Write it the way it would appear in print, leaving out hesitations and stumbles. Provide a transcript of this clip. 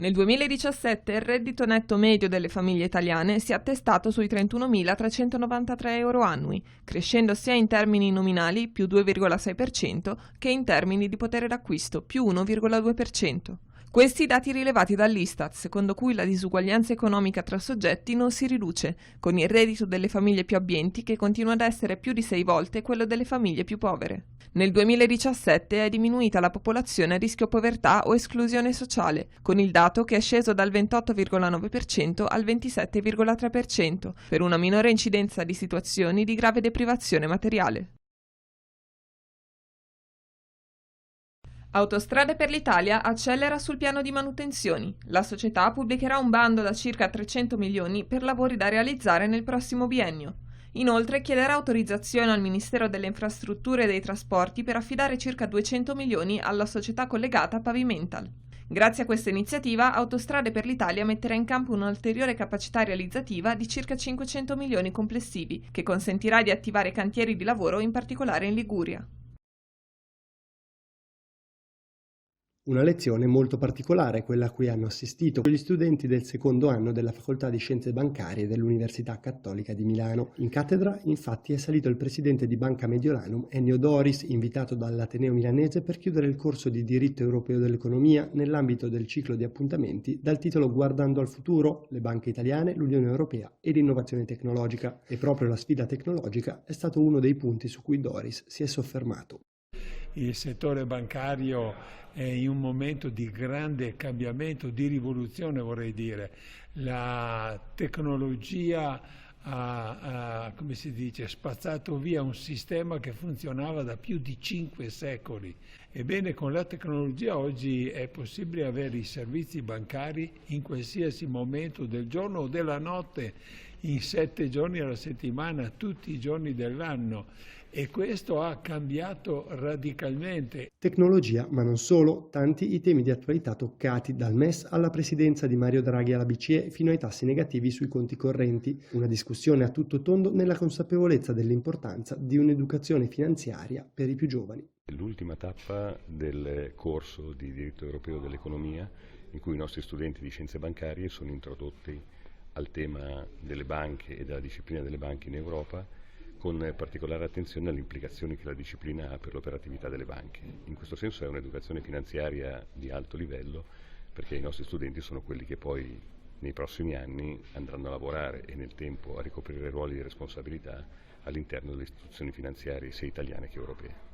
Nel 2017 il reddito netto medio delle famiglie italiane si è attestato sui 31.393 euro annui, crescendo sia in termini nominali più 2,6% che in termini di potere d'acquisto più 1,2%. Questi dati rilevati dall'Istat, secondo cui la disuguaglianza economica tra soggetti non si riduce, con il reddito delle famiglie più abbienti che continua ad essere più di 6 volte quello delle famiglie più povere. Nel 2017 è diminuita la popolazione a rischio povertà o esclusione sociale, con il dato che è sceso dal 28,9% al 27,3%, per una minore incidenza di situazioni di grave deprivazione materiale. Autostrade per l'Italia accelera sul piano di manutenzioni. La società pubblicherà un bando da circa 300 milioni per lavori da realizzare nel prossimo biennio. Inoltre chiederà autorizzazione al Ministero delle Infrastrutture e dei Trasporti per affidare circa 200 milioni alla società collegata Pavimental. Grazie a questa iniziativa, Autostrade per l'Italia metterà in campo un'ulteriore capacità realizzativa di circa 500 milioni complessivi, che consentirà di attivare cantieri di lavoro in particolare in Liguria. Una lezione molto particolare, quella a cui hanno assistito gli studenti del secondo anno della Facoltà di Scienze Bancarie dell'Università Cattolica di Milano. In cattedra, infatti, è salito il presidente di Banca Mediolanum, Ennio Doris, invitato dall'Ateneo milanese per chiudere il corso di diritto europeo dell'economia nell'ambito del ciclo di appuntamenti dal titolo Guardando al futuro, le banche italiane, l'Unione Europea e l'innovazione tecnologica. E proprio la sfida tecnologica è stato uno dei punti su cui Doris si è soffermato. Il settore bancario è in un momento di grande cambiamento, di rivoluzione vorrei dire. La tecnologia ha come si dice, spazzato via un sistema che funzionava da più di 5 secoli. Ebbene, con la tecnologia oggi è possibile avere i servizi bancari in qualsiasi momento del giorno o della notte, in 7 giorni alla settimana, tutti i giorni dell'anno. E questo ha cambiato radicalmente. Tecnologia, ma non solo, tanti i temi di attualità toccati, dal MES alla presidenza di Mario Draghi alla BCE fino ai tassi negativi sui conti correnti. Una discussione a tutto tondo nella consapevolezza dell'importanza di un'educazione finanziaria per i più giovani. L'ultima tappa del corso di diritto europeo dell'economia, in cui i nostri studenti di scienze bancarie sono introdotti al tema delle banche e della disciplina delle banche in Europa, con particolare attenzione alle implicazioni che la disciplina ha per l'operatività delle banche. In questo senso è un'educazione finanziaria di alto livello, perché i nostri studenti sono quelli che poi nei prossimi anni andranno a lavorare e nel tempo a ricoprire ruoli di responsabilità all'interno delle istituzioni finanziarie sia italiane che europee.